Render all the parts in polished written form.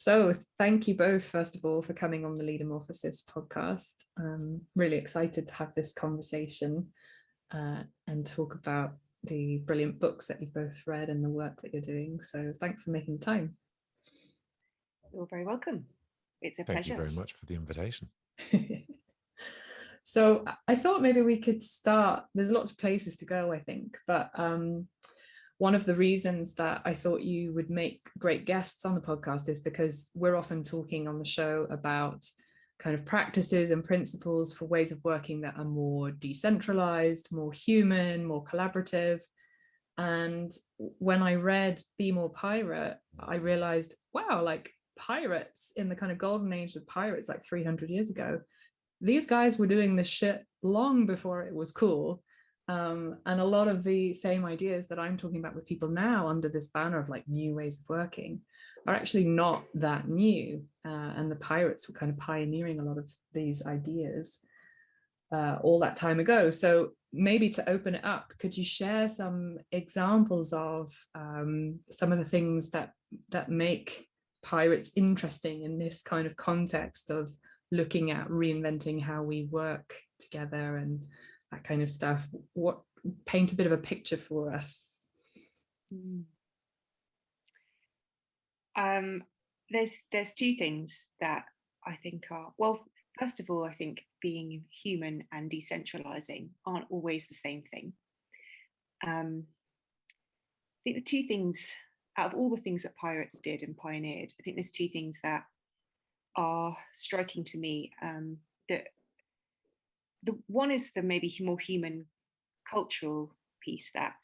So thank you both, first of all, for coming on the Leadermorphosis podcast. I'm really excited to have this conversation and talk about the brilliant books that you've both read and the work that you're doing. So thanks for making the time. You're very welcome. It's a pleasure. Thank you very much for the invitation. So I thought maybe we could start. There's lots of places to go, I think, but one of the reasons that I thought you would make great guests on the podcast is because we're often talking on the show about kind of practices and principles for ways of working that are more decentralized, more human, more collaborative. And when I read Be More Pirate, I realized, wow, like pirates in the kind of golden age of pirates, like 300 years ago, these guys were doing this shit long before it was cool. And a lot of the same ideas that I'm talking about with people now under this banner of like new ways of working are actually not that new. And the pirates were kind of pioneering a lot of these ideas all that time ago. So maybe to open it up, could you share some examples of some of the things that make pirates interesting in this kind of context of looking at reinventing how we work together and that kind of stuff? What, paint a bit of a picture for us. There's two things that I think are, well, first of all, I think being human and decentralizing aren't always the same thing. I think the two things, out of all the things that pirates did and pioneered, I think there's two things that are striking to me. That the one is the maybe more human cultural piece, that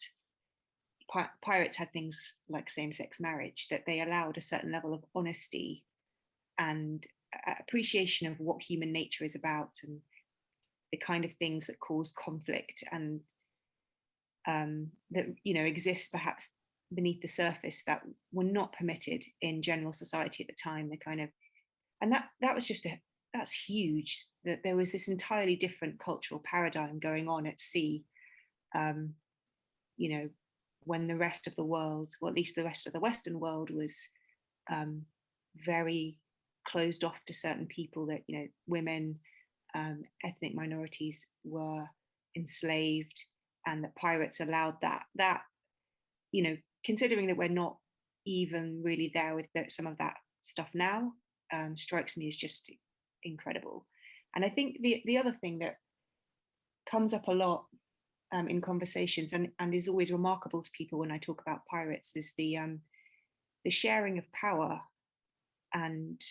pirates had things like same-sex marriage, that they allowed a certain level of honesty and appreciation of what human nature is about and the kind of things that cause conflict and that exist perhaps beneath the surface that were not permitted in general society at the time. The kind of, and that was just that's huge, that there was this entirely different cultural paradigm going on at sea, when the rest of the world, or at least the rest of the Western world, was very closed off to certain people, that, women, ethnic minorities were enslaved, and that pirates allowed that, considering that we're not even really there with some of that stuff now, strikes me as just incredible. And I think the other thing that comes up a lot in conversations and is always remarkable to people when I talk about pirates is the sharing of power, and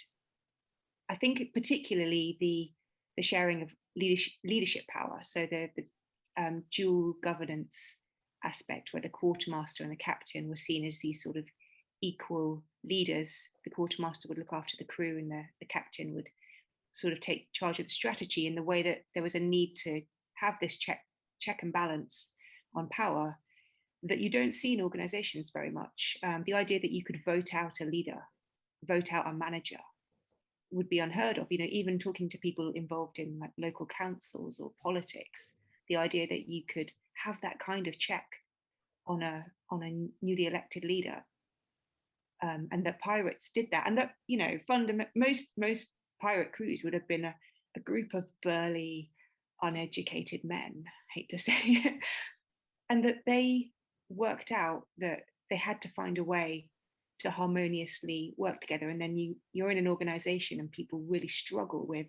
I think particularly the sharing of leadership power. So the dual governance aspect, where the quartermaster and the captain were seen as these sort of equal leaders. The quartermaster would look after the crew, and the captain would sort of take charge of the strategy, in the way that there was a need to have this check and balance on power that you don't see in organizations very much. The idea that you could vote out a leader, vote out a manager, would be unheard of. Even talking to people involved in like local councils or politics, the idea that you could have that kind of check on a newly elected leader, and that pirates did that, and that most pirate crews would have been a group of burly, uneducated men, hate to say it, and that they worked out that they had to find a way to harmoniously work together. And then you're in an organization and people really struggle with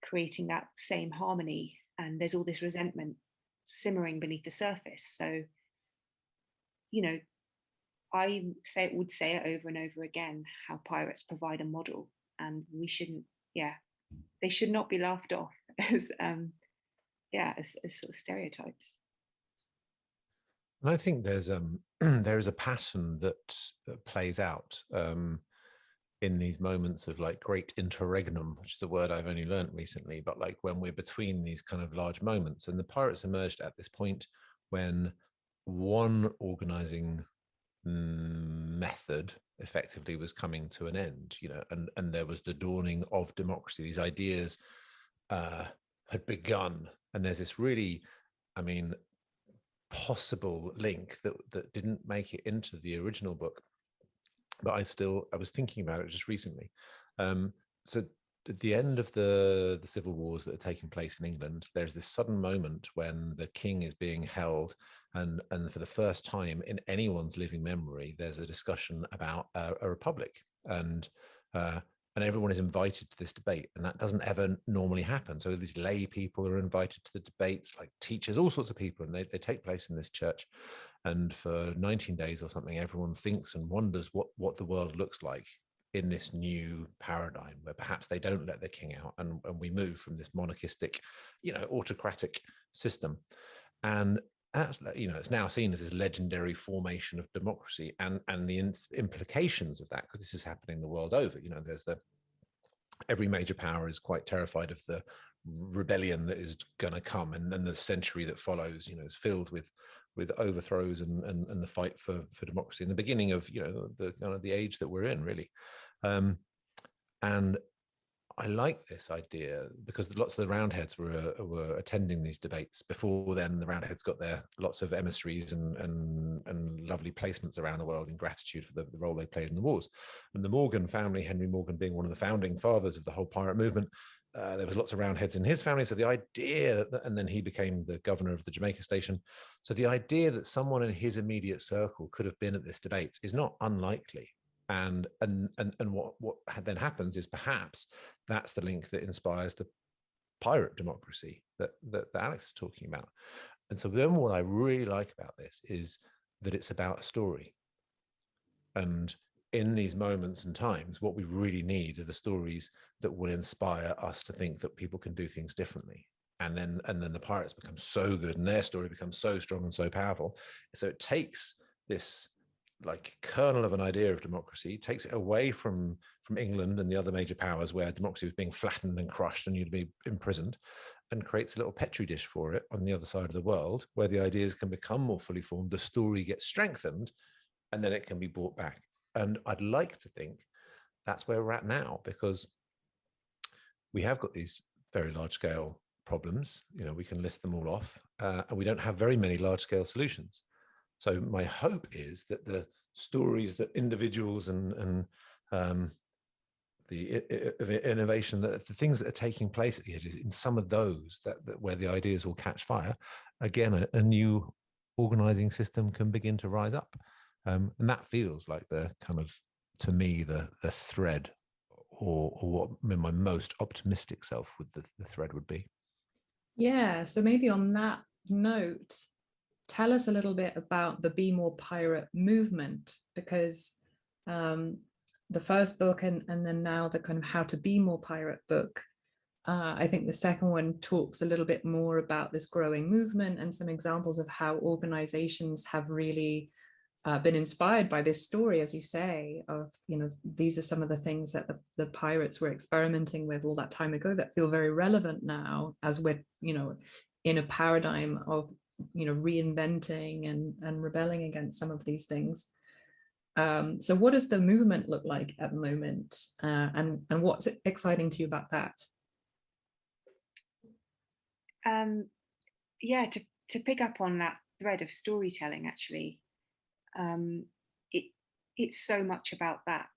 creating that same harmony, and there's all this resentment simmering beneath the surface. So I would say it over and over again, how pirates provide a model, and we shouldn't, they should not be laughed off as sort of stereotypes. And I think there's there is a pattern that plays out in these moments of like great interregnum, which is a word I've only learned recently, but like when we're between these kind of large moments. And the pirates emerged at this point when one organizing method effectively was coming to an end, and there was the dawning of democracy. These ideas had begun, and there's this really, possible link that didn't make it into the original book, but I was thinking about it just recently. So at the end of the civil wars that are taking place in England, there's this sudden moment when the king is being held, and for the first time in anyone's living memory, there's a discussion about a republic, and everyone is invited to this debate, and that doesn't ever normally happen. So these lay people are invited to the debates, like teachers, all sorts of people, and they take place in this church. And for 19 days or something, everyone thinks and wonders what the world looks like in this new paradigm, where perhaps they don't let the king out, and we move from this monarchistic, autocratic system. And that's, it's now seen as this legendary formation of democracy, and the implications of that, because this is happening the world over. There's every major power is quite terrified of the rebellion that is going to come, and then the century that follows, is filled with overthrows and the fight for democracy, in the beginning of the age that we're in, really. And I like this idea because lots of the Roundheads were attending these debates. Before then, the Roundheads got their lots of emissaries and lovely placements around the world in gratitude for the role they played in the wars. And the Morgan family, Henry Morgan being one of the founding fathers of the whole pirate movement, there was lots of Roundheads in his family. So the idea and then he became the governor of the Jamaica station. So the idea that someone in his immediate circle could have been at this debate is not unlikely. And what then happens is perhaps that's the link that inspires the pirate democracy that Alex is talking about. And so then what I really like about this is that it's about a story. And in these moments and times, what we really need are the stories that will inspire us to think that people can do things differently. And then the pirates become so good, and their story becomes so strong and so powerful. So it takes this like kernel of an idea of democracy, takes it away from England and the other major powers, where democracy was being flattened and crushed and you'd be imprisoned, and creates a little petri dish for it on the other side of the world, where the ideas can become more fully formed, the story gets strengthened, and then it can be brought back. And I'd like to think that's where we're at now, because we have got these very large scale problems, we can list them all off, and we don't have very many large scale solutions. So my hope is that the stories that individuals and the innovation, the things that are taking place at the edges, in some of those that where the ideas will catch fire, again, a new organizing system can begin to rise up. And that feels like the kind of, to me, the thread, or what my most optimistic self with the thread would be. Yeah. So maybe on that note, tell us a little bit about the Be More Pirate movement, because the first book and then now the kind of How to Be More Pirate book, I think the second one talks a little bit more about this growing movement and some examples of how organizations have really been inspired by this story, as you say, of, these are some of the things that the pirates were experimenting with all that time ago that feel very relevant now, as we're, in a paradigm of, reinventing and rebelling against some of these things. So what does the movement look like at the moment, and what's exciting to you about that? To pick up on that thread of storytelling, actually, it's so much about that,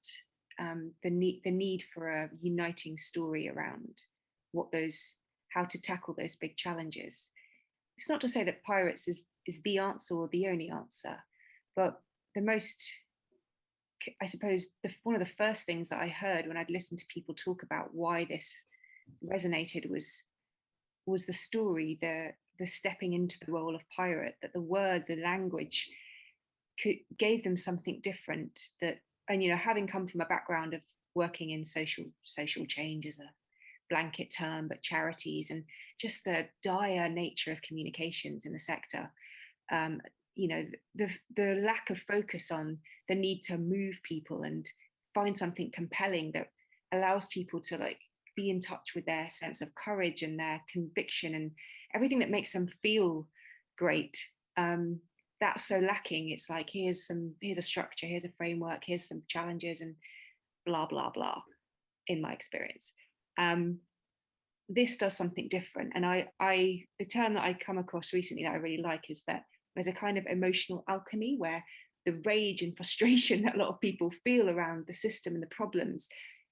the need for a uniting story around how to tackle those big challenges. It's not to say that pirates is the answer or the only answer, but the most, I suppose, one of the first things that I heard when I'd listened to people talk about why this resonated was the story, the stepping into the role of pirate, that the word, the language gave them something different. And having come from a background of working in social change as a blanket term, but charities and just the dire nature of communications in the sector, the lack of focus on the need to move people and find something compelling that allows people to be in touch with their sense of courage and their conviction and everything that makes them feel great. That's so lacking. It's like, here's a structure, here's a framework, here's some challenges, and blah blah blah, in my experience. This does something different, and the term that I come across recently that I really like is that there's a kind of emotional alchemy where the rage and frustration that a lot of people feel around the system and the problems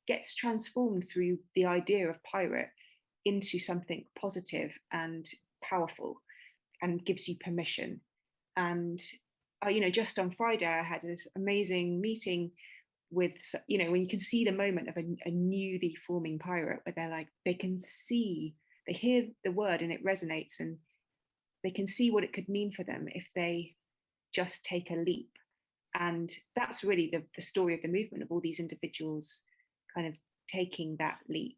gets transformed through the idea of pirate into something positive and powerful, and gives you permission. And just on Friday, I had this amazing meeting with, when you can see the moment of a newly forming pirate, where they're like, they hear the word and it resonates, and they can see what it could mean for them if they just take a leap. And that's really the story of the movement, of all these individuals kind of taking that leap.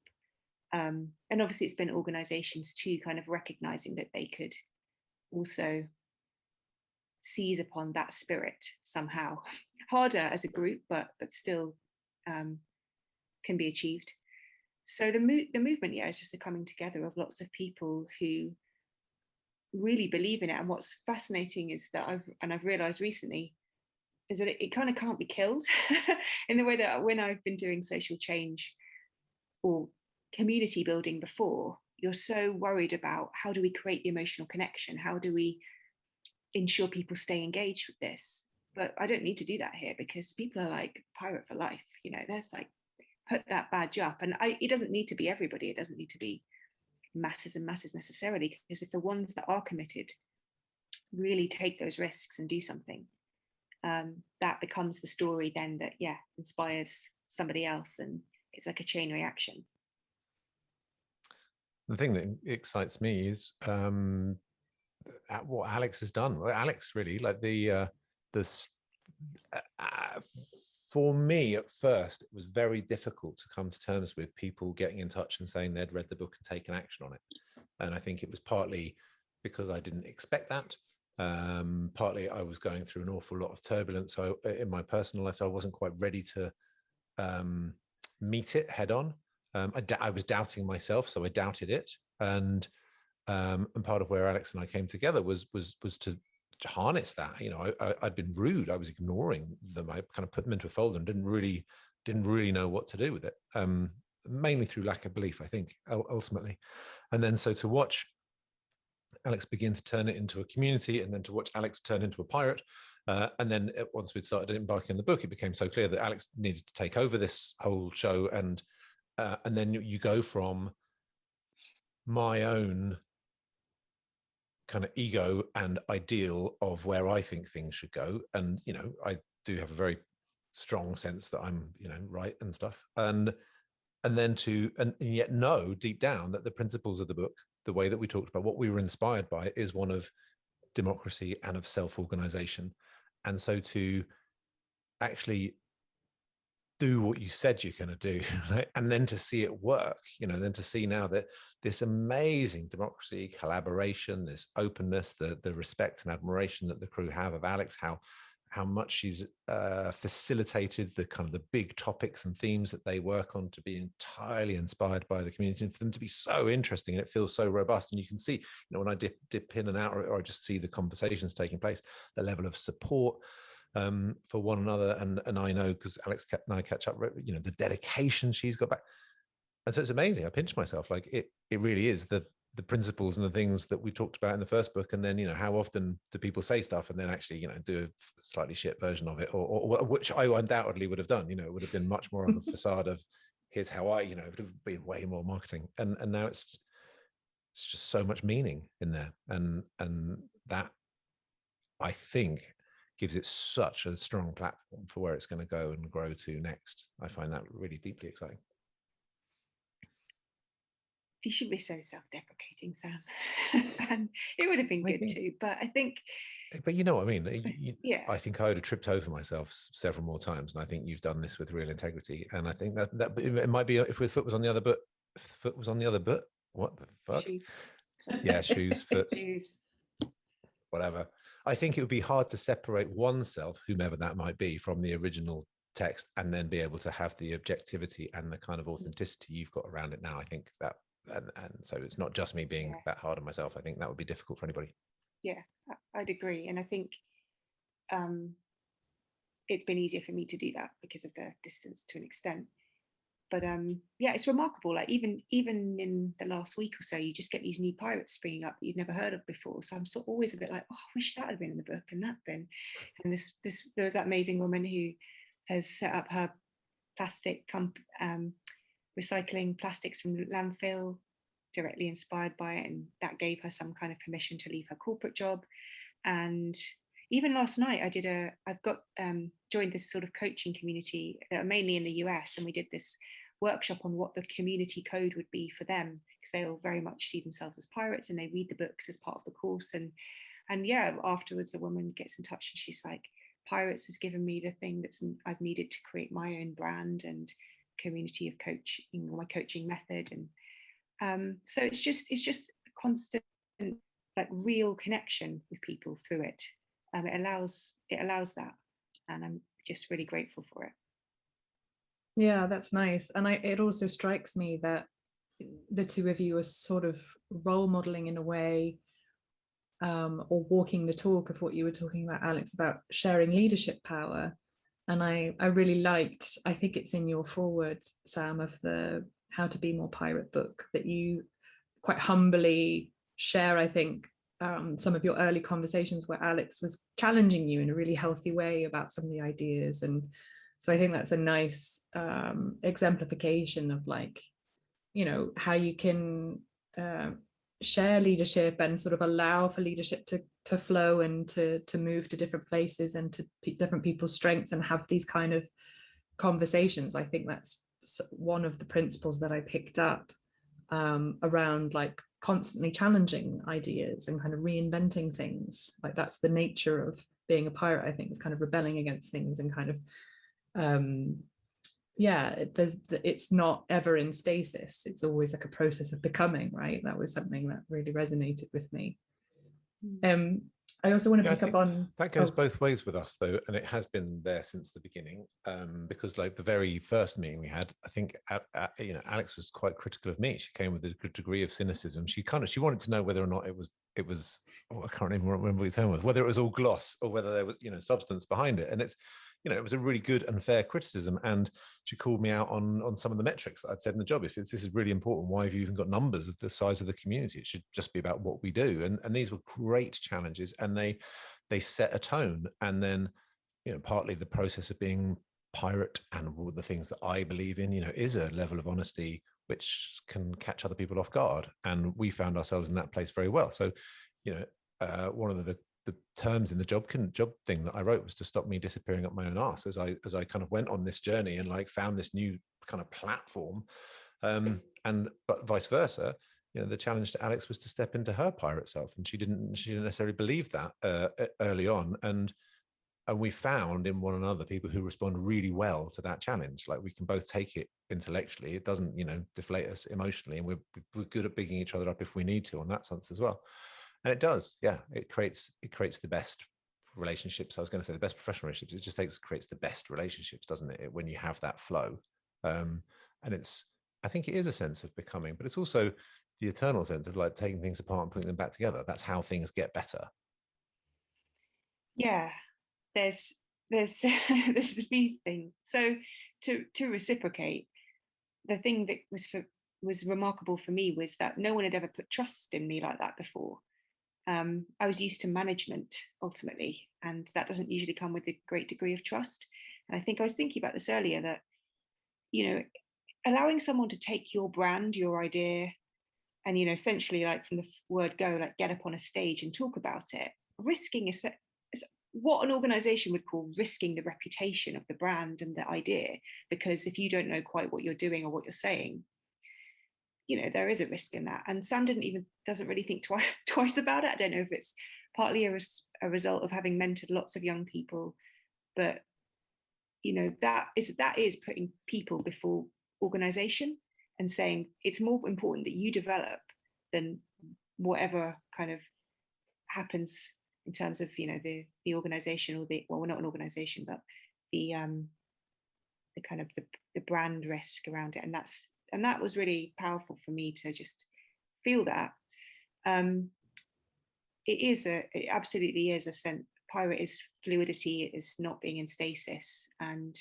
And obviously it's been organizations too, kind of recognizing that they could also seize upon that spirit somehow. Harder as a group, but still can be achieved. So the movement, is just a coming together of lots of people who really believe in it. And what's fascinating is that I've realized recently is that it kind of can't be killed in the way that when I've been doing social change or community building before, you're so worried about how do we create the emotional connection? How do we ensure people stay engaged with this? But I don't need to do that here, because people are like pirate for life. There's like, put that badge up. And it doesn't need to be everybody. It doesn't need to be masses and masses necessarily, because if the ones that are committed really take those risks and do something, that becomes the story then that inspires somebody else, and it's like a chain reaction. The thing that excites me is what Alex has done. Well, Alex really, like for me at first, it was very difficult to come to terms with people getting in touch and saying they'd read the book and taken action on it. And I think it was partly because I didn't expect that. Partly I was going through an awful lot of turbulence in my personal life, so I wasn't quite ready to meet it head on. I was doubting myself, so I doubted it. And part of where Alex and I came together was to harness that. I'd been rude. I was ignoring them. I kind of put them into a folder and didn't really know what to do with it. Mainly through lack of belief, I think, ultimately. And then so to watch Alex begin to turn it into a community, and then to watch Alex turn into a pirate. And then once we'd started embarking on the book, it became so clear that Alex needed to take over this whole show. And then you go from my own kind of ego and ideal of where I think things should go. And, I do have a very strong sense that I'm, right and stuff. And yet know deep down that the principles of the book, the way that we talked about what we were inspired by, is one of democracy and of self-organization. And so to actually do what you said you're going to do, right? And then to see it work, then to see now that this amazing democracy, collaboration, this openness, the respect and admiration that the crew have of Alex, how much she's facilitated the kind of the big topics and themes that they work on to be entirely inspired by the community, and for them to be so interesting, and it feels so robust. And you can see, when I dip in and out, or I just see the conversations taking place, the level of support for one another. And I know, because Alex and I catch up, the dedication she's got back. And so it's amazing. I pinch myself, like it really is the principles and the things that we talked about in the first book. And then, how often do people say stuff and then actually, do a slightly shit version of it, or which I undoubtedly would have done. It would have been much more of a facade of here's how I, it would have been way more marketing. And now it's just so much meaning in there. And that, I think, gives it such a strong platform for where it's going to go and grow to next. I find that really deeply exciting. You should be so self-deprecating, Sam. And it would have been good too, but I think. But you know what I mean? Yeah. I think I would have tripped over myself several more times, and I think you've done this with real integrity. And I think that it might be if foot was on the other foot. Foot was on the other foot. What the fuck? Shoes. Yeah, shoes, foot, shoes. Whatever. I think it would be hard to separate oneself, whomever that might be, from the original text, and then be able to have the objectivity and the kind of authenticity you've got around it now. I think that, and so it's not just me being that hard on myself. I think that would be difficult for anybody. Yeah, I'd agree. And I think it's been easier for me to do that because of the distance to an extent. yeah, it's remarkable. Like even in the last week or so, you just get these new pirates springing up that you've never heard of before. So I'm sort of always a bit like, oh, I wish that had been in the book and that been. And this there was that amazing woman who has set up her plastic recycling plastics from landfill, directly inspired by it, and that gave her some kind of permission to leave her corporate job. And even last night I've got joined this sort of coaching community mainly in the US, and we did this workshop on what the community code would be for them, because they all very much see themselves as pirates and they read the books as part of the course. And yeah, afterwards a woman gets in touch and she's like, pirates has given me the thing that's I've needed to create my own brand and community of coaching, my coaching method. And so it's just a constant, like, real connection with people through it. It allows that, and I'm just really grateful for it. Yeah, that's nice. And it also strikes me that the two of you are sort of role modeling in a way, or walking the talk of what you were talking about, Alex, about sharing leadership power. And I really liked, I think it's in your foreword, Sam, of the How to Be More Pirate book, that you quite humbly share, I think, some of your early conversations where Alex was challenging you in a really healthy way about some of the ideas. And so I think that's a nice exemplification of, like, you know, how you can share leadership and sort of allow for leadership to flow and to move to different places and to different people's strengths and have these kind of conversations. I think that's one of the principles that I picked up around, like, constantly challenging ideas and kind of reinventing things. Like, that's the nature of being a pirate, I think, is kind of rebelling against things and kind of it's not ever in stasis. It's always like a process of becoming, right? That was something that really resonated with me. I also want to pick up on that goes both ways with us, though, and it has been there since the beginning, because, like, the very first meeting we had, I think Alex was quite critical of me. She came with a good degree of cynicism. She wanted to know whether or not it was I can't even remember what his term was, whether it was all gloss or whether there was substance behind it. And it's it was a really good and fair criticism. And she called me out on some of the metrics that I'd said in the job. If this is really important, why have you even got numbers of the size of the community? It should just be about what we do. And these were great challenges, and they set a tone. And then, partly the process of being pirate and all the things that I believe in, is a level of honesty which can catch other people off guard. And we found ourselves in that place very well. So, one of the terms in the job thing that I wrote was to stop me disappearing up my own arse as I kind of went on this journey and, like, found this new kind of platform. But vice versa, the challenge to Alex was to step into her pirate self, and she didn't necessarily believe that early on. And we found in one another people who respond really well to that challenge. Like, we can both take it intellectually. It doesn't, deflate us emotionally, and we're good at bigging each other up if we need to on that sense as well. And it does, yeah. It creates the best relationships. I was going to say the best professional relationships. It just creates the best relationships, doesn't it? When you have that flow, and I think it is a sense of becoming, but it's also the eternal sense of, like, taking things apart and putting them back together. That's how things get better. Yeah, there's there's a few things. So to reciprocate, the thing that was remarkable for me was that no one had ever put trust in me like that before. I was used to management ultimately, and that doesn't usually come with a great degree of trust. And I think I was thinking about this earlier, that, allowing someone to take your brand, your idea, and, essentially, like, from the word go, like, get up on a stage and talk about it, risking is what an organization would call risking the reputation of the brand and the idea. Because if you don't know quite what you're doing or what you're saying, there is a risk in that. And Sam doesn't really think twice about it. I don't know if it's partly a result of having mentored lots of young people, but that is putting people before organization and saying it's more important that you develop than whatever kind of happens in terms of the organization, or we're not an organization, but the kind of the brand risk around it. And that was really powerful for me to just feel that. It absolutely is a sense. Pirate is fluidity. It is not being in stasis. And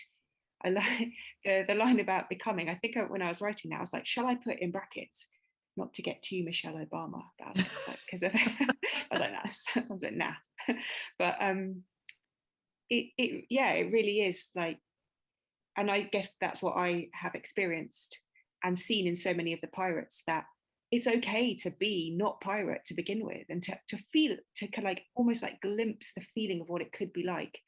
I like the line about becoming. I think when I was writing that, I was like, shall I put in brackets, not to get too Michelle Obama about it, because like, I was like, nah, sounds like nah. But it really is like, and I guess that's what I have experienced and seen in so many of the pirates, that it's okay to be not pirate to begin with, and to feel, to kind of like almost like glimpse the feeling of what it could be like,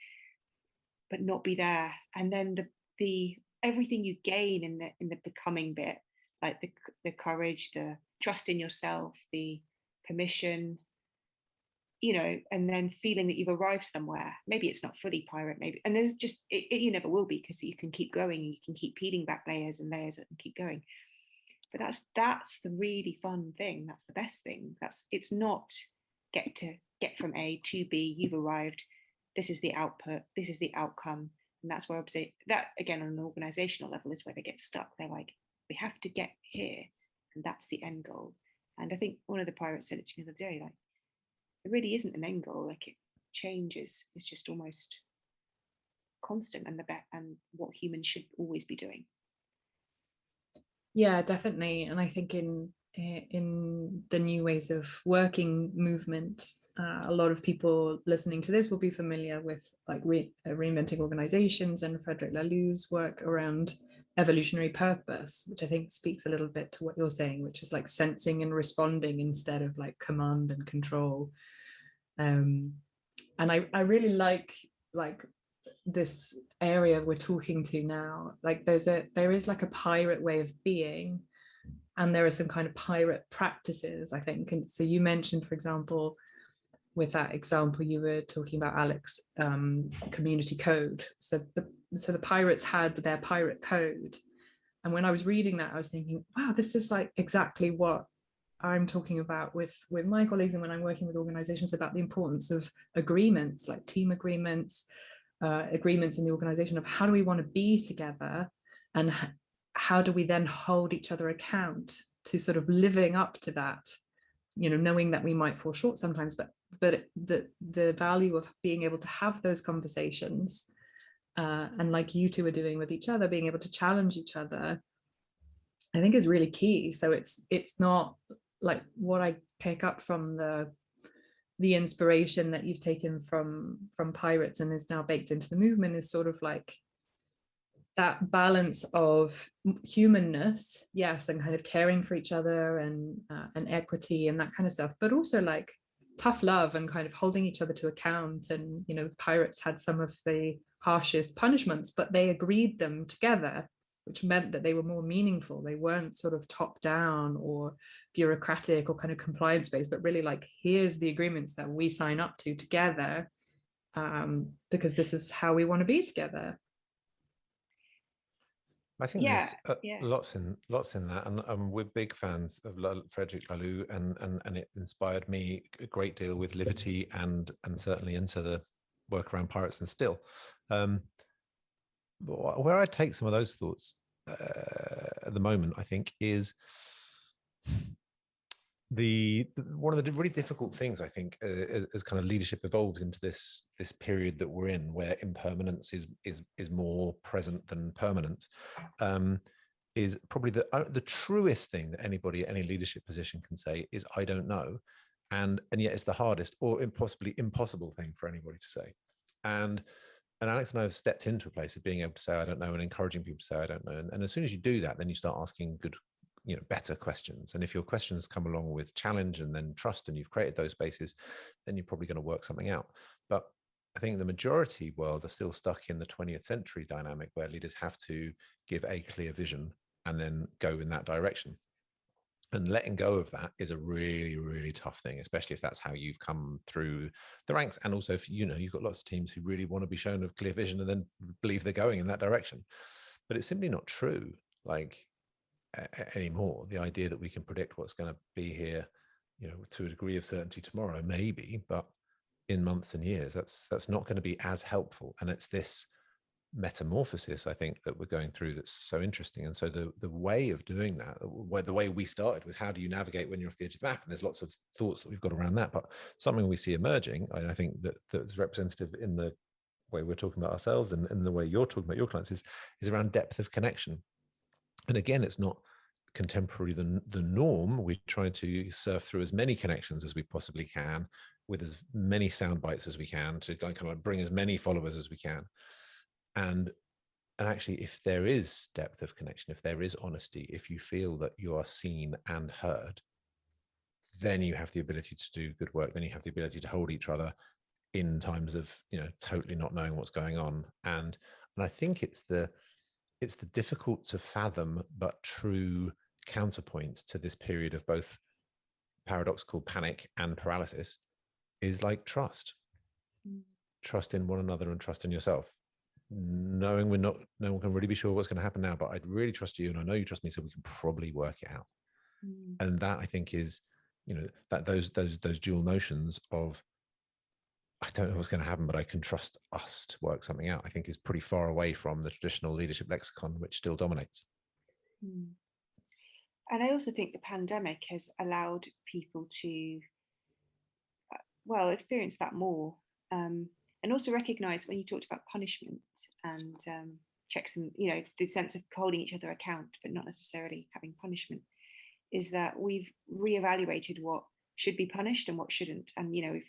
but not be there. And then the everything you gain in the becoming bit, like the courage, the trust in yourself, the permission, and then feeling that you've arrived somewhere. Maybe it's not fully pirate, maybe, and there's just you never will be, because you can keep going, you can keep peeling back layers and layers and keep going. But that's the really fun thing. That's the best thing. It's not get from A to B. You've arrived. This is the output. This is the outcome. And that's where that again on an organizational level is where they get stuck. They're like, we have to get here, and that's the end goal. And I think one of the pirates said it to me the other day, like, it really isn't an end goal. Like, it changes. It's just almost constant, and what humans should always be doing. Yeah, definitely. And I think in the new ways of working movement, a lot of people listening to this will be familiar with like reinventing organizations and Frederick Laloux's work around evolutionary purpose, which I think speaks a little bit to what you're saying, which is like sensing and responding instead of like command and control. And I really like this area we're talking to now. Like there is like a pirate way of being, and there are some kind of pirate practices, I think. And so you mentioned, for example, with that example you were talking about, Alex, community code. So the pirates had their pirate code, and when I was reading that, I was thinking, wow, this is like exactly what I'm talking about with my colleagues, and when I'm working with organizations, about the importance of agreements, like team agreements, agreements in the organization, of how do we want to be together, and how do we then hold each other account to sort of living up to that, knowing that we might fall short sometimes, but the value of being able to have those conversations, and like you two are doing with each other, being able to challenge each other, I think is really key. So it's not like what I pick up from the inspiration that you've taken from pirates and is now baked into the movement, is sort of like that balance of humanness, yes, and kind of caring for each other, and equity and that kind of stuff, but also like tough love and kind of holding each other to account. And pirates had some of the harshest punishments, but they agreed them together, which meant that they were more meaningful. They weren't sort of top down or bureaucratic or kind of compliance based, but really like, here's the agreements that we sign up to together, because this is how we want to be together. I think there's lots in that, and we're big fans of Frederick Laloux, and it inspired me a great deal with Liberty, and certainly into the work around pirates and still. Where I take some of those thoughts at the moment, I think, is one of the really difficult things, I think, as kind of leadership evolves into this period that we're in, where impermanence is more present than permanence, is probably the truest thing that anybody at any leadership position can say is, I don't know, and yet it's the hardest or possibly impossible thing for anybody to say. And Alex and I have stepped into a place of being able to say, I don't know, and encouraging people to say, I don't know. And as soon as you do that, then you start asking good, better questions. And if your questions come along with challenge and then trust, and you've created those spaces, then you're probably going to work something out. But I think the majority world are still stuck in the 20th century dynamic, where leaders have to give a clear vision and then go in that direction. And letting go of that is a really, really tough thing, especially if that's how you've come through the ranks. And also, if you've got lots of teams who really want to be shown a clear vision and then believe they're going in that direction. But it's simply not true, like, anymore. The idea that we can predict what's going to be here, to a degree of certainty tomorrow, maybe, but in months and years, that's not going to be as helpful. And it's this metamorphosis, I think, that we're going through that's so interesting. And so the way of doing that, the way we started with, how do you navigate when you're off the edge of the map? And there's lots of thoughts that we've got around that, but something we see emerging, I think, that's representative in the way we're talking about ourselves and the way you're talking about your clients is around depth of connection. And again, it's not contemporary the norm. We try to surf through as many connections as we possibly can, with as many sound bites as we can, to kind of bring as many followers as we can. And actually, if there is depth of connection, if there is honesty, if you feel that you are seen and heard, then you have the ability to do good work. Then you have the ability to hold each other in times of, totally not knowing what's going on. And I think it's the difficult to fathom but true counterpoint to this period of both paradoxical panic and paralysis is like trust. Trust in one another and trust in yourself. Knowing no one can really be sure what's going to happen now, but I'd really trust you and I know you trust me, so we can probably work it out. And that, I think, is, that those dual notions of, I don't know what's going to happen, but I can trust us to work something out, I think is pretty far away from the traditional leadership lexicon, which still dominates. And I also think the pandemic has allowed people to, experience that more. And also recognize, when you talked about punishment and checks and, the sense of holding each other account, but not necessarily having punishment, is that we've reevaluated what should be punished and what shouldn't. And, we've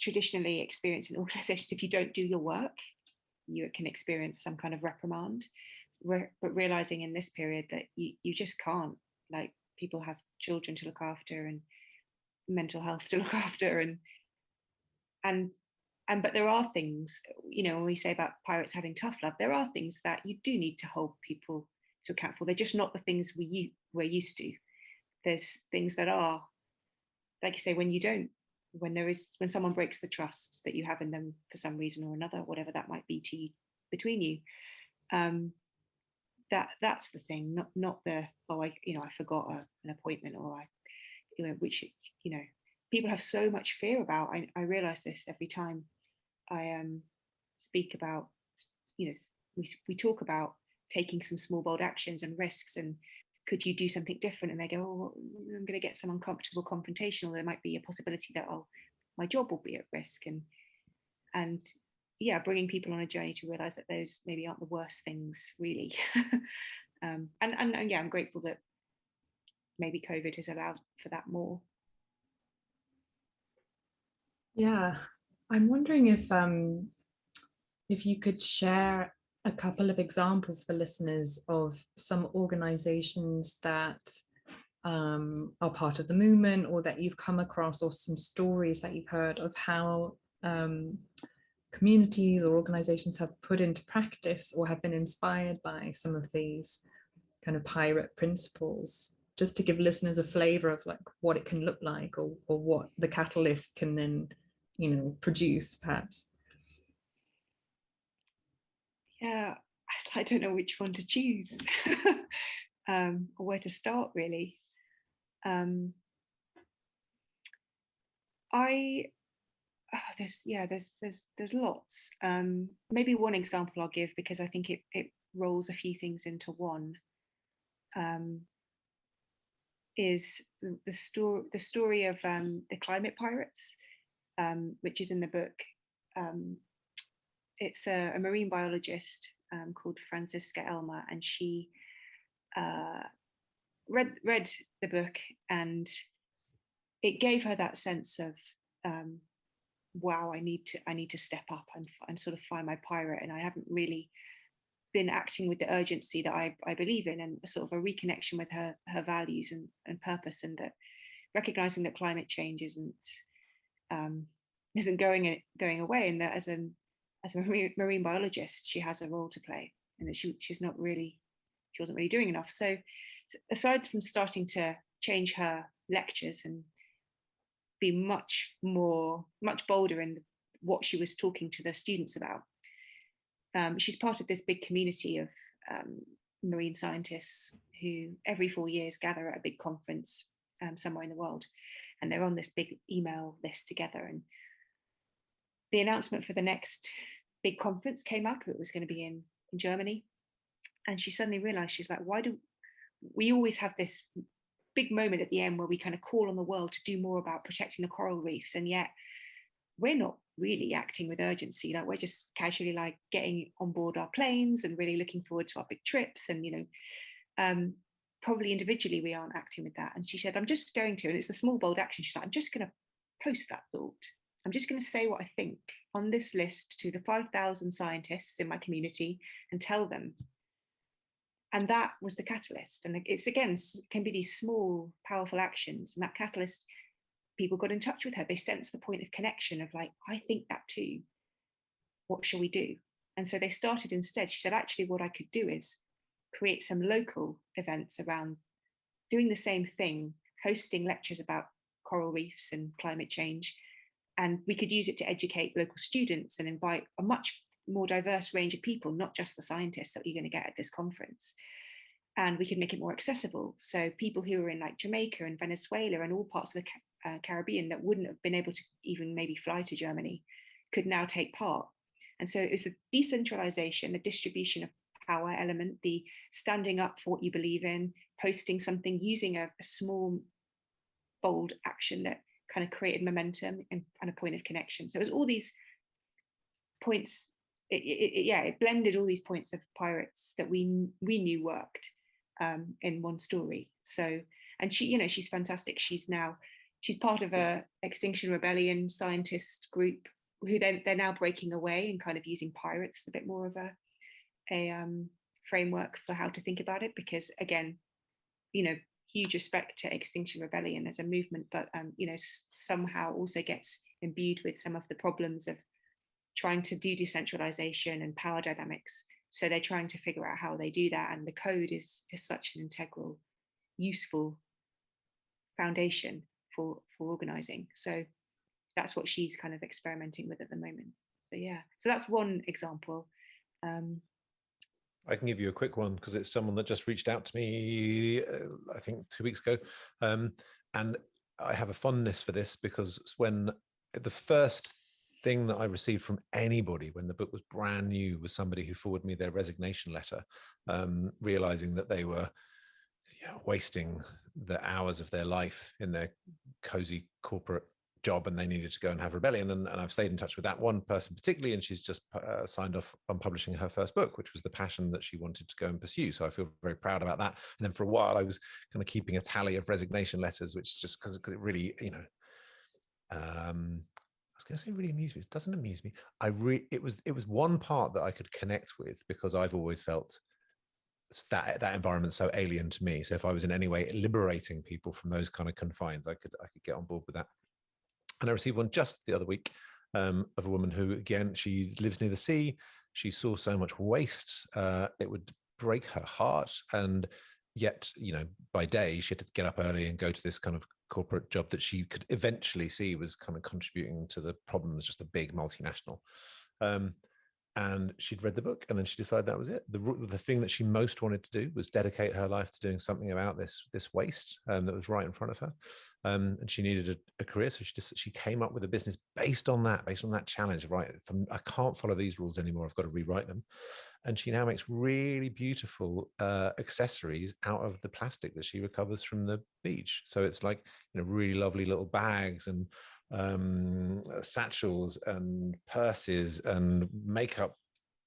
traditionally experienced in organizations, if you don't do your work, you can experience some kind of reprimand. But realizing in this period that you just can't, like, people have children to look after and mental health to look after, and but there are things, when we say about pirates having tough love, there are things that you do need to hold people to account for. They're just not the things we're used to. There's things that are, like you say, when someone breaks the trust that you have in them for some reason or another, whatever that might be between you, that's the thing, not the, I forgot an appointment, or which people have so much fear about. I realize this every time I speak about, we talk about taking some small bold actions and risks, and could you do something different, and they go, oh, I'm going to get some uncomfortable confrontation, or there might be a possibility that my job will be at risk, and bringing people on a journey to realize that those maybe aren't the worst things, really. And I'm grateful that maybe COVID has allowed for that more. Yeah, I'm wondering if you could share a couple of examples for listeners of some organizations that are part of the movement, or that you've come across, or some stories that you've heard of how communities or organizations have put into practice or have been inspired by some of these kind of pirate principles, just to give listeners a flavor of like what it can look like, or what the catalyst can then produce, perhaps. Yeah, I don't know which one to choose. Or where to start, really. There's lots. Maybe one example I'll give, because I think it rolls a few things into one, is the story of the climate pirates, which is in the book. It's a marine biologist called Franziska Elmer, and she read the book, and it gave her that sense of, wow, I need to step up and sort of find my pirate, and I haven't really been acting with the urgency that I believe in, and sort of a reconnection with her values and purpose, and that recognizing that climate change isn't going away, and that as a marine biologist she has a role to play, and that she wasn't really doing enough. So aside from starting to change her lectures and be much bolder in what she was talking to the students about, she's part of this big community of marine scientists who every 4 years gather at a big conference somewhere in the world, and they're on this big email list together. And the announcement for the next big conference came up. It was going to be in Germany, and she suddenly realized, she's like, why do we always have this big moment at the end where we kind of call on the world to do more about protecting the coral reefs, and yet we're not really acting with urgency. Like we're just casually like getting on board our planes and really looking forward to our big trips. And, probably individually we aren't acting with that. And she said, I'm just going to, and it's the small, bold action. She's like, I'm just going to post that thought. I'm just going to say what I think on this list to the 5,000 scientists in my community and tell them. And that was the catalyst. And it's, again, can be these small, powerful actions. And that catalyst, people got in touch with her. They sensed the point of connection of like, I think that too. What shall we do? And so they started instead. She said, actually, what I could do is create some local events around doing the same thing, hosting lectures about coral reefs and climate change. And we could use it to educate local students and invite a much more diverse range of people, not just the scientists that you're going to get at this conference. And we could make it more accessible. So people who are in like Jamaica and Venezuela and all parts of the Caribbean that wouldn't have been able to even maybe fly to Germany could now take part. And so it was the decentralization, the distribution of power element, the standing up for what you believe in, posting something, using a small, bold action that kind of created momentum and a point of connection. So it was all these points. It blended all these points of pirates that we knew worked in one story. So, and she, she's fantastic. She's part of a Extinction Rebellion scientist group who they're now breaking away and kind of using pirates a bit more of a framework for how to think about it, because again, huge respect to Extinction Rebellion as a movement, but somehow also gets imbued with some of the problems of trying to do decentralization and power dynamics. So they're trying to figure out how they do that, and the code is such an integral, useful foundation for organizing. So that's what she's kind of experimenting with at the moment. So yeah, so that's one example. I can give you a quick one because it's someone that just reached out to me, I think 2 weeks ago. And I have a fondness for this because when the first thing that I received from anybody when the book was brand new was somebody who forwarded me their resignation letter, realizing that they were wasting the hours of their life in their cozy corporate job and they needed to go and have rebellion. And I've stayed in touch with that one person particularly, and she's just signed off on publishing her first book, which was the passion that she wanted to go and pursue. So I feel very proud about that. And then for a while I was kind of keeping a tally of resignation letters, which just because it really, I was going to say really amused me. It doesn't amuse me. It was one part that I could connect with because I've always felt that environment so alien to me. So if I was in any way liberating people from those kind of confines, I could get on board with that. And I received one just the other week of a woman who, again, she lives near the sea. She saw so much waste. It would break her heart. And yet, by day, she had to get up early and go to this kind of corporate job that she could eventually see was kind of contributing to the problems, just a big multinational. And she'd read the book and then she decided that was it. The thing that she most wanted to do was dedicate her life to doing something about this waste that was right in front of her. And she needed a career. So she came up with a business based on that challenge, right? I can't follow these rules anymore. I've got to rewrite them. And she now makes really beautiful accessories out of the plastic that she recovers from the beach. So it's like, really lovely little bags and satchels and purses and makeup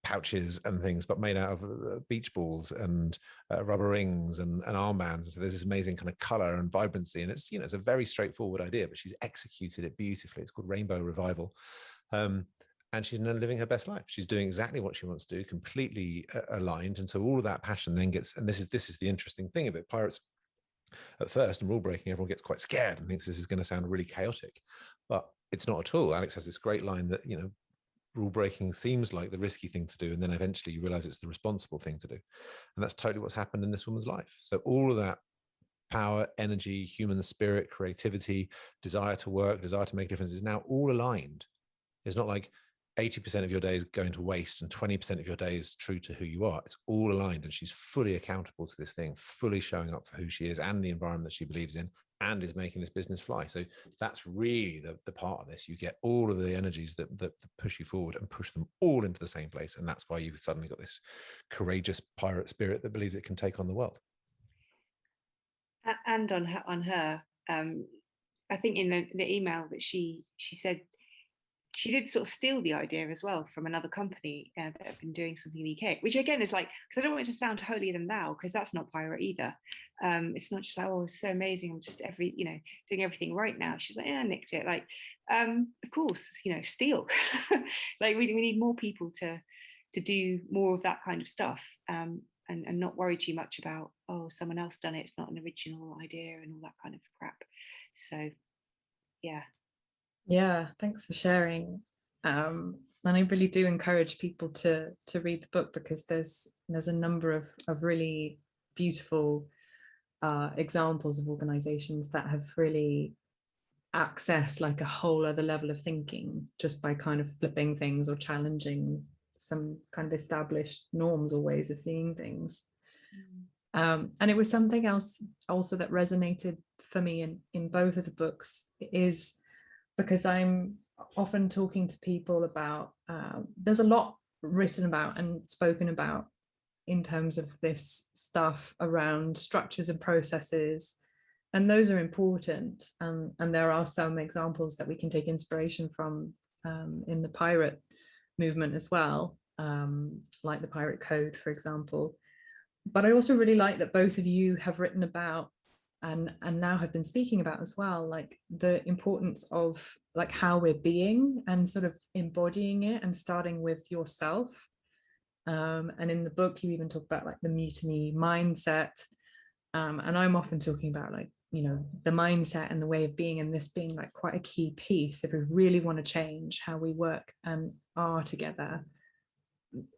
pouches and things, but made out of beach balls and rubber rings and armbands. So there's this amazing kind of color and vibrancy, and it's it's a very straightforward idea, but she's executed it beautifully. It's called Rainbow Revival. And she's now living her best life. She's doing exactly what she wants to do, completely aligned. And so all of that passion then gets, and this is the interesting thing of it. Pirates at first and rule breaking, everyone gets quite scared and thinks this is going to sound really chaotic, but it's not at all. Alex has this great line that rule breaking seems like the risky thing to do, and then eventually you realize it's the responsible thing to do. And that's totally what's happened in this woman's life. So all of that power, energy, human spirit, creativity, desire to work, desire to make a difference is now all aligned. It's not like 80% of your day is going to waste and 20% of your day is true to who you are. It's all aligned, and she's fully accountable to this thing, fully showing up for who she is and the environment that she believes in, and is making this business fly. So that's really the part of this. You get all of the energies that push you forward and push them all into the same place. And that's why you've suddenly got this courageous pirate spirit that believes it can take on the world. And on her, I think in the email that she said, she did sort of steal the idea as well from another company that had been doing something in the UK, which again is like, because I don't want it to sound holier than thou, because that's not pirate either. It's not just like, oh, it's so amazing, I'm just doing everything right now. She's like, yeah, I nicked it. Like, of course, steal. Like we need more people to do more of that kind of stuff, and not worry too much about, oh, someone else done it, it's not an original idea and all that kind of crap. So yeah, thanks for sharing. And I really do encourage people to read the book, because there's a number of really beautiful examples of organizations that have really accessed like a whole other level of thinking just by kind of flipping things or challenging some kind of established norms or ways of seeing things. And it was something else also that resonated for me in both of the books, is because I'm often talking to people about, there's a lot written about and spoken about in terms of this stuff around structures and processes, and those are important, and there are some examples that we can take inspiration from in the pirate movement as well, like the pirate code, for example. But I also really like that both of you have written about and now have been speaking about as well, like the importance of like how we're being and sort of embodying it and starting with yourself. And in the book you even talk about like the mutiny mindset, and I'm often talking about like, the mindset and the way of being, and this being like quite a key piece if we really want to change how we work and are together.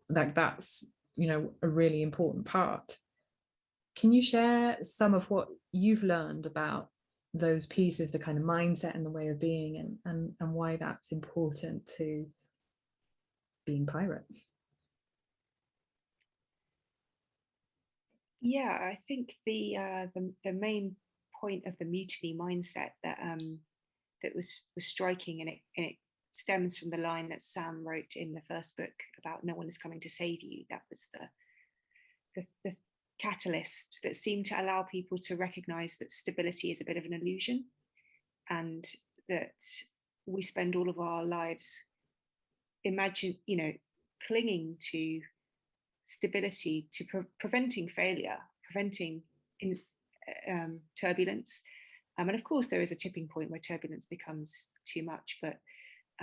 Like that's a really important part. Can you share some of what you've learned about those pieces, the kind of mindset and the way of being, and why that's important to being pirate? Yeah, I think the main point of the mutiny mindset that was striking, and it stems from the line that Sam wrote in the first book about no one is coming to save you. That was the catalyst that seemed to allow people to recognize that stability is a bit of an illusion, and that we spend all of our lives clinging to stability, to preventing failure, preventing turbulence. And of course there is a tipping point where turbulence becomes too much, but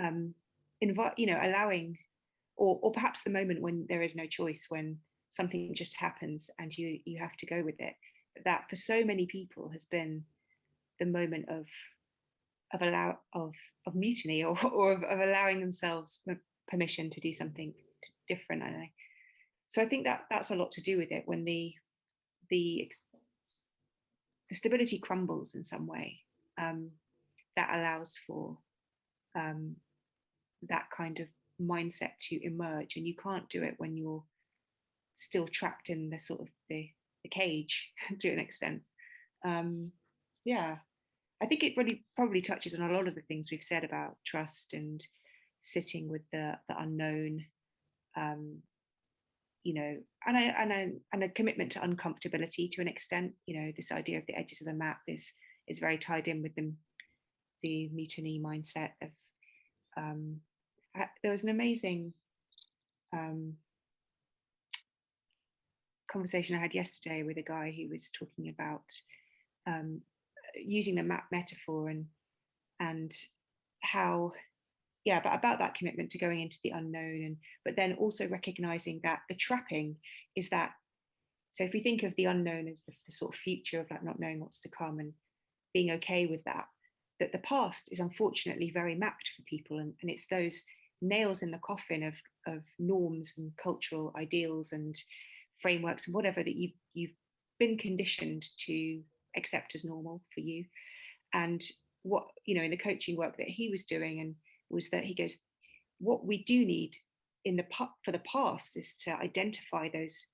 allowing, or perhaps the moment when there is no choice, when something just happens and you have to go with it. That for so many people has been the moment of mutiny, or of allowing themselves permission to do something different. So I think that that's a lot to do with it. When the stability crumbles in some way, that allows for that kind of mindset to emerge, and you can't do it when you're still trapped in the sort of the cage to an extent. I think it really probably touches on a lot of the things we've said about trust and sitting with the unknown, and a commitment to uncomfortability to an extent. This idea of the edges of the map is very tied in with the mutiny mindset of. There was an amazing conversation I had yesterday with a guy who was talking about using the map metaphor and how, but about that commitment to going into the unknown, but then also recognizing that the trapping is that. So if we think of the unknown as the sort of future of like not knowing what's to come and being okay with that the past is unfortunately very mapped for people, and it's those nails in the coffin of norms and cultural ideals and frameworks and whatever that you've been conditioned to accept as normal for you. And what in the coaching work that he was doing, and was that he goes, what we do need for the past is to identify those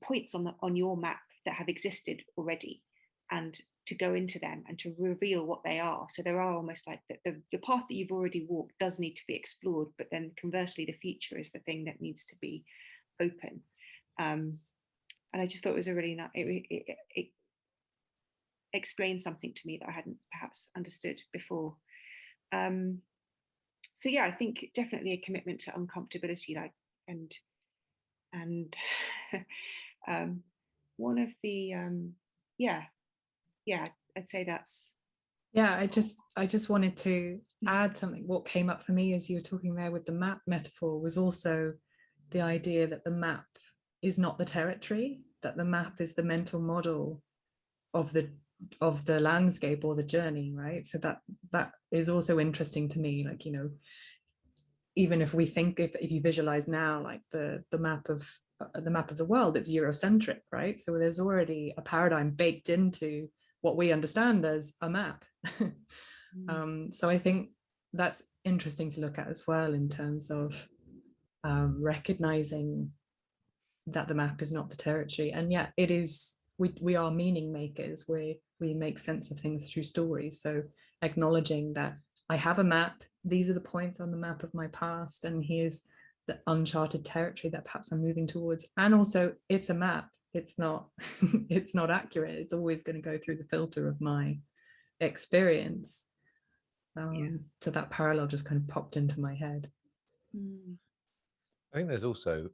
points on your map that have existed already, and to go into them and to reveal what they are. So there are almost like the path that you've already walked does need to be explored, but then conversely the future is the thing that needs to be open. And I just thought it was a really nice, it explained something to me that I hadn't perhaps understood before. so yeah, I think definitely a commitment to uncomfortability, like, and one of the yeah, I'd say that's. Yeah, I just wanted to add something. What came up for me as you were talking there with the map metaphor was also the idea that the map is not the territory, that the map is the mental model of the landscape or the journey, right? So that is also interesting to me. Like, you know, even if we think, if you visualize now, like the map of the world, it's Eurocentric, right? So there's already a paradigm baked into what we understand as a map. So I think that's interesting to look at as well, in terms of recognizing that the map is not the territory, and yet it is. We are meaning makers. We make sense of things through stories. So acknowledging that I have a map, these are the points on the map of my past, and here's the uncharted territory that perhaps I'm moving towards. And also, it's a map. It's not it's not accurate. It's always going to go through the filter of my experience. So that parallel just kind of popped into my head. I think there's also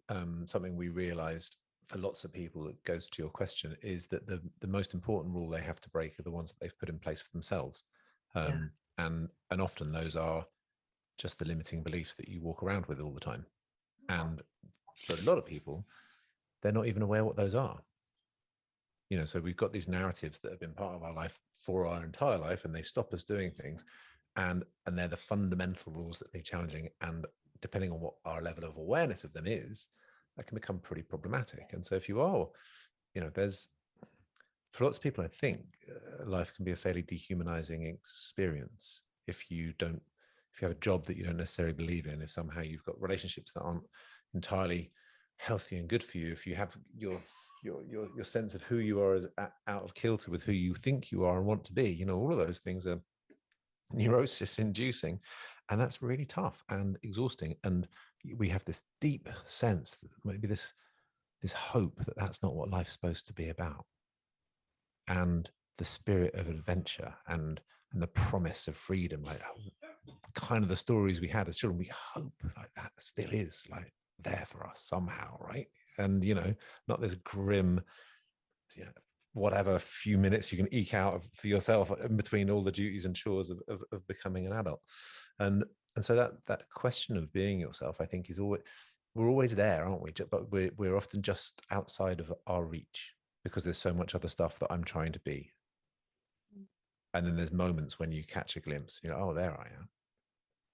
something we realized for lots of people that goes to your question, is that the most important rule they have to break are the ones that they've put in place for themselves. And often those are just the limiting beliefs that you walk around with all the time. And for a lot of people, they're not even aware what those are. You know, so we've got these narratives that have been part of our life for our entire life, and they stop us doing things. And they're the fundamental rules that they're challenging. And depending on what our level of awareness of them is, that can become pretty problematic. And so if you are, you know, there's, for lots of people, I think life can be a fairly dehumanizing experience if you have a job that you don't necessarily believe in, if somehow you've got relationships that aren't entirely healthy and good for you, if you have your sense of who you are as out of kilter with who you think you are and want to be, you know, all of those things are neurosis inducing, and that's really tough and exhausting. And we have this deep sense that maybe this hope that that's not what life's supposed to be about, and the spirit of adventure and the promise of freedom, like kind of the stories we had as children, we hope like that still is like there for us somehow, right? And you know, not this grim, you know, whatever few minutes you can eke out for yourself in between all the duties and chores of becoming an adult. And so that question of being yourself, I think, is always, we're always there, aren't we? But we're often just outside of our reach because there's so much other stuff that I'm trying to be. And then there's moments when you catch a glimpse, you know, oh, there I am.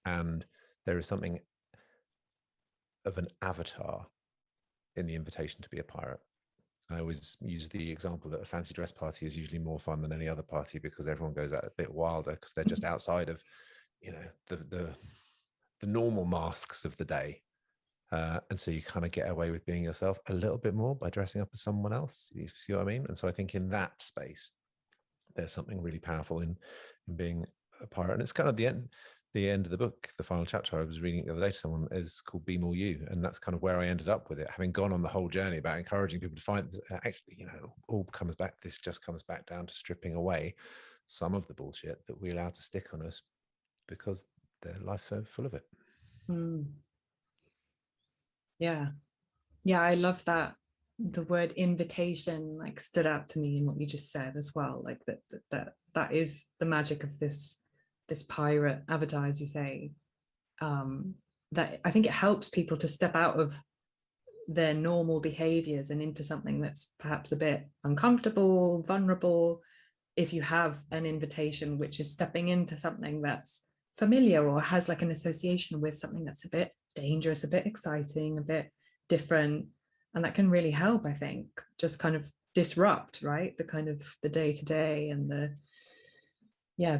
And there is something of an avatar in the invitation to be a pirate. I always use the example that a fancy dress party is usually more fun than any other party because everyone goes out a bit wilder because they're just outside of, you know, the normal masks of the day. And so you kind of get away with being yourself a little bit more by dressing up as someone else. You see what I mean? And so I think in that space, there's something really powerful in being a pirate. And it's kind of the end of the book, the final chapter I was reading the other day to someone, is called Be More You. And that's kind of where I ended up with it, having gone on the whole journey about encouraging people to find, actually, you know, all comes back, this just comes back down to stripping away some of the bullshit that we allow to stick on us because their life's so full of it. Yeah, I love that. The word invitation like stood out to me in what you just said as well, like that is the magic of this pirate avatar, as you say. That I think it helps people to step out of their normal behaviors and into something that's perhaps a bit uncomfortable, vulnerable. If you have an invitation which is stepping into something that's familiar or has like an association with something that's a bit dangerous, a bit exciting, a bit different, and that can really help, I think, just kind of disrupt, right, the kind of the day-to-day and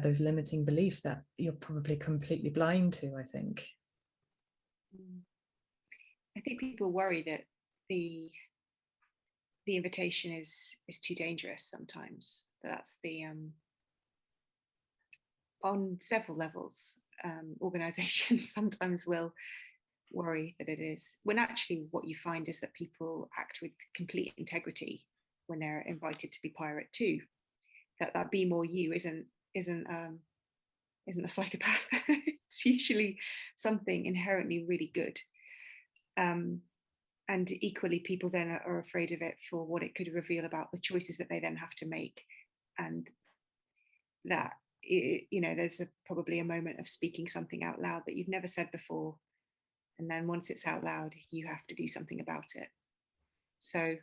those limiting beliefs that you're probably completely blind to, I think. I think people worry that the invitation is too dangerous sometimes. That's the on several levels, organizations sometimes will worry that it is, when actually what you find is that people act with complete integrity when they're invited to be pirate too. That Be More You isn't isn't a psychopath. It's usually something inherently really good. And equally, people then are afraid of it for what it could reveal about the choices that they then have to make. And that, there's probably a moment of speaking something out loud that you've never said before. And then once it's out loud, you have to do something about it. So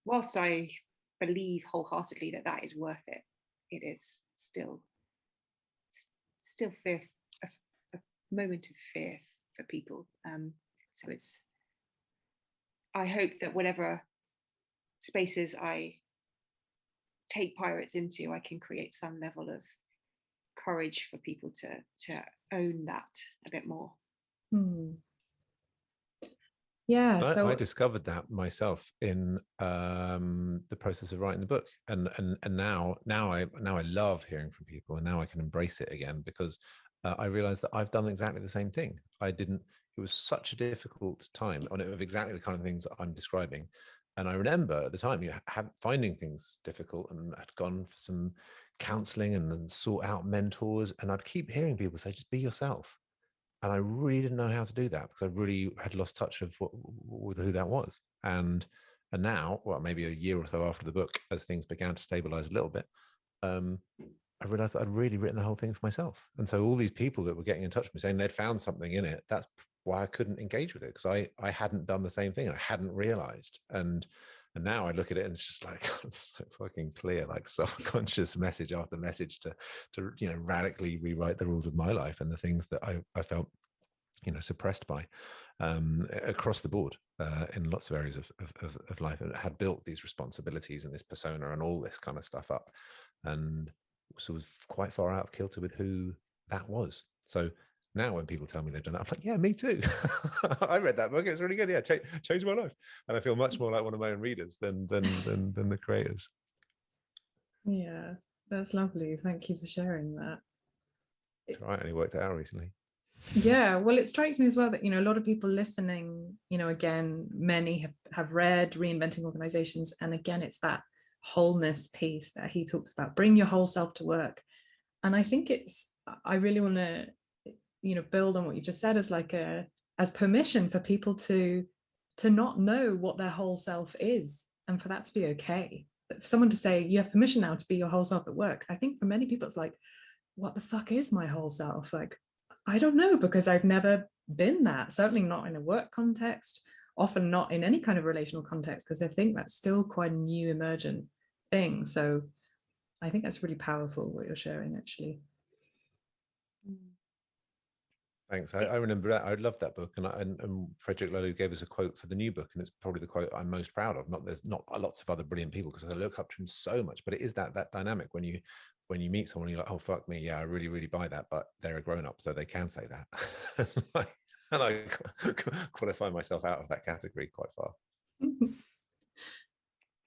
whilst I believe wholeheartedly that that is worth it, it is still fear, a moment of fear for people. So I hope that whatever spaces I take pirates into, I can create some level of courage for people to own that a bit more. Yeah, so I discovered that myself in the process of writing the book, and now I love hearing from people, and now I can embrace it again, because I realized that I've done exactly the same thing. It was such a difficult time on it, of exactly the kind of things that I'm describing. And I remember at the time, finding things difficult, and I'd gone for some counseling and then sought out mentors, and I'd keep hearing people say, just be yourself. And I really didn't know how to do that, because I really had lost touch of with who that was. And now, well, maybe a year or so after the book, as things began to stabilize a little bit, I realized that I'd really written the whole thing for myself. And so all these people that were getting in touch with me saying they'd found something in it, that's why I couldn't engage with it, because I hadn't done the same thing, and I hadn't realized. And now I look at it and it's just like, it's so fucking clear, like subconscious message after message to radically rewrite the rules of my life and the things that I felt suppressed by across the board in lots of areas of life, and had built these responsibilities and this persona and all this kind of stuff up, and so was quite far out of kilter with who that was. So now when people tell me they've done it, I'm like, yeah, me too. I read that book, it was really good. Yeah, changed my life, and I feel much more like one of my own readers than the creators. Yeah, that's lovely. Thank you for sharing that. That's right, and it worked out recently. Yeah, well, it strikes me as well that, a lot of people listening, again, many have read Reinventing Organizations. And again, it's that wholeness piece that he talks about. Bring your whole self to work. And I think I really want to, build on what you just said as permission for people to not know what their whole self is, and for that to be okay. For someone to say, you have permission now to be your whole self at work. I think for many people, it's like, what the fuck is my whole self? Like, I don't know, because I've never been that, certainly not in a work context, often not in any kind of relational context, because I think that's still quite a new emergent thing. So I think that's really powerful what you're sharing, actually. Thanks. I remember that. I loved that book, and Frederick Laloux gave us a quote for the new book, and it's probably the quote I'm most proud of. There's not lots of other brilliant people, because I look up to him so much, but it is that dynamic when you meet someone, you're like, oh fuck me, yeah, I really really buy that, but they're a grown up, so they can say that. And I qualify myself out of that category quite far.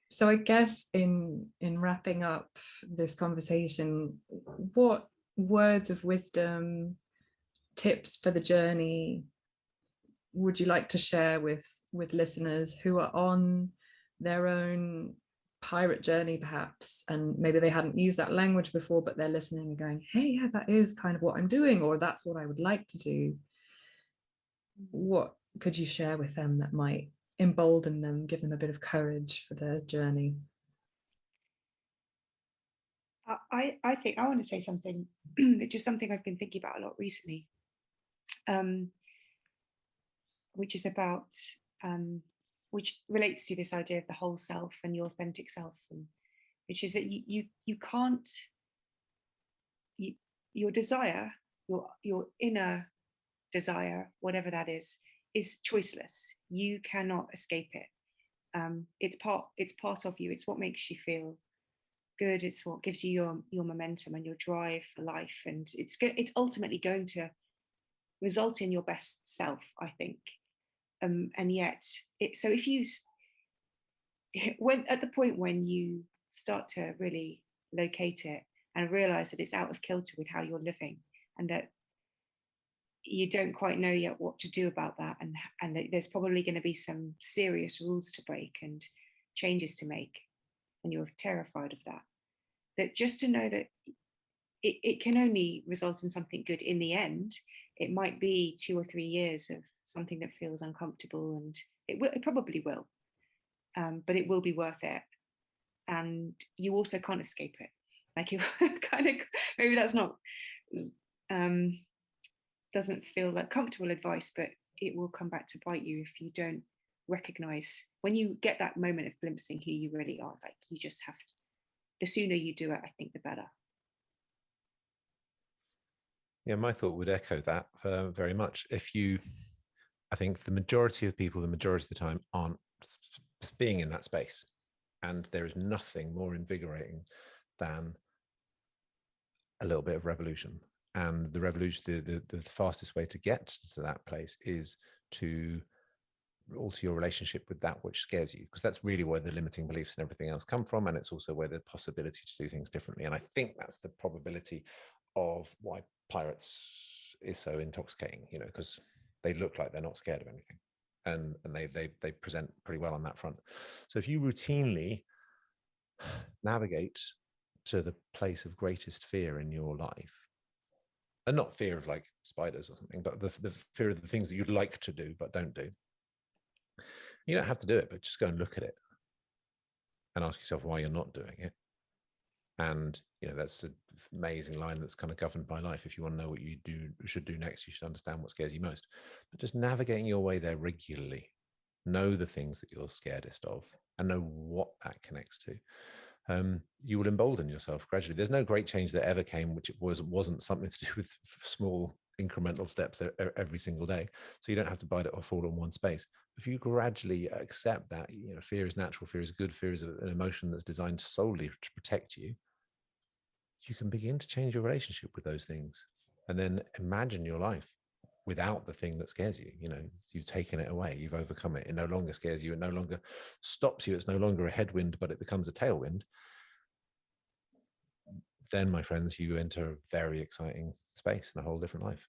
So I guess in wrapping up this conversation, what words of wisdom, tips for the journey would you like to share with listeners who are on their own pirate journey, perhaps, and maybe they hadn't used that language before, but they're listening and going, hey, yeah, that is kind of what I'm doing, or that's what I would like to do? What could you share with them that might embolden them, give them a bit of courage for their journey? I think I want to say something, which is something I've been thinking about a lot recently, which is about, which relates to this idea of the whole self and the authentic self, and which is that you can't, your desire, your inner desire, whatever that is choiceless. You cannot escape it. It's part of you. It's what makes you feel good. It's what gives you your momentum and your drive for life, and it's ultimately going to result in your best self, I think. And yet, so if you, when at the point when you start to really locate it and realize that it's out of kilter with how you're living, and that you don't quite know yet what to do about that, and that there's probably going to be some serious rules to break and changes to make, and you're terrified of that, that just to know that it can only result in something good in the end. It might be 2 or 3 years of something that feels uncomfortable, and it probably will, but it will be worth it. And you also can't escape it. Like, it kind of, maybe that's not, doesn't feel like comfortable advice, but it will come back to bite you if you don't recognize, when you get that moment of glimpsing who you really are. Like, you just have to, the sooner you do it, I think the better. Yeah, my thought would echo that very much. I think the majority of people, the majority of the time, aren't being in that space. And there is nothing more invigorating than a little bit of revolution. And the revolution, the fastest way to get to that place is to alter your relationship with that which scares you, because that's really where the limiting beliefs and everything else come from. And it's also where the possibility to do things differently. And I think that's the probability of why pirates is so intoxicating, because they look like they're not scared of anything, and they present pretty well on that front. So if you routinely navigate to the place of greatest fear in your life, and not fear of like spiders or something, but the fear of the things that you'd like to do but don't do, you don't have to do it, but just go and look at it and ask yourself why you're not doing it. And that's an amazing line that's kind of governed by life. If you want to know what you should do next, you should understand what scares you most. But just navigating your way there regularly, know the things that you're scaredest of, and know what that connects to. You will embolden yourself gradually. There's no great change that ever came which it wasn't something to do with small incremental steps every single day. So you don't have to bite it or fall in one space. If you gradually accept that fear is natural, fear is good, fear is an emotion that's designed solely to protect you, you can begin to change your relationship with those things, and then imagine your life without the thing that scares you. You've taken it away, you've overcome it. It no longer scares you, it no longer stops you, it's no longer a headwind, but it becomes a tailwind. Then, my friends, you enter a very exciting space and a whole different life.